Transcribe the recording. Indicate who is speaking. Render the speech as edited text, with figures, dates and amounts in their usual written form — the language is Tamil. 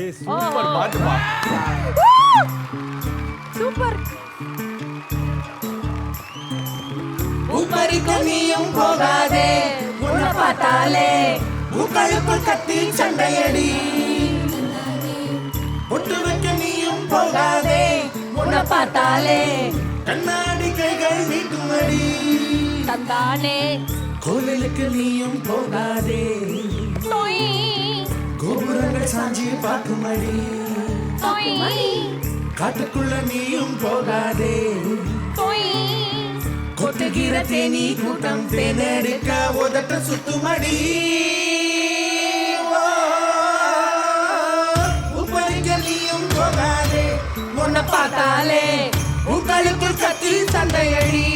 Speaker 1: ஏய் சூப்பர் பாட்டுப்பா.
Speaker 2: சூப்பர்.
Speaker 3: உப்பரிக்கும் நீயும் போகாதே, உன்னை பார்த்தாலே உங்களுக்குள் கத்தி சண்டையடி. ஒட்டு வைக்க நீயும் போகாதே, உன்னை பார்த்தாலே கண்ணாடி கைகள் நீட்டுமடி.
Speaker 2: தந்தானே
Speaker 3: கோவிலுக்கு நீயும் போகாதே,
Speaker 2: டொய்
Speaker 3: கோபுரங்கள் சாஞ்சி பார்க்குமடி.
Speaker 2: டொய்
Speaker 3: காட்டுக்குள்ள நீயும் போகாதே,
Speaker 2: டொய்
Speaker 3: கொட்டுகிற தேனி கூட்டம் தேனெடுக்க உதட்ட சுத்துமடி. உப்பரிக்க நீயும் போகாதே, உன்னை பார்த்தாலே உங்களுக்குள் கத்தி சண்டையடி.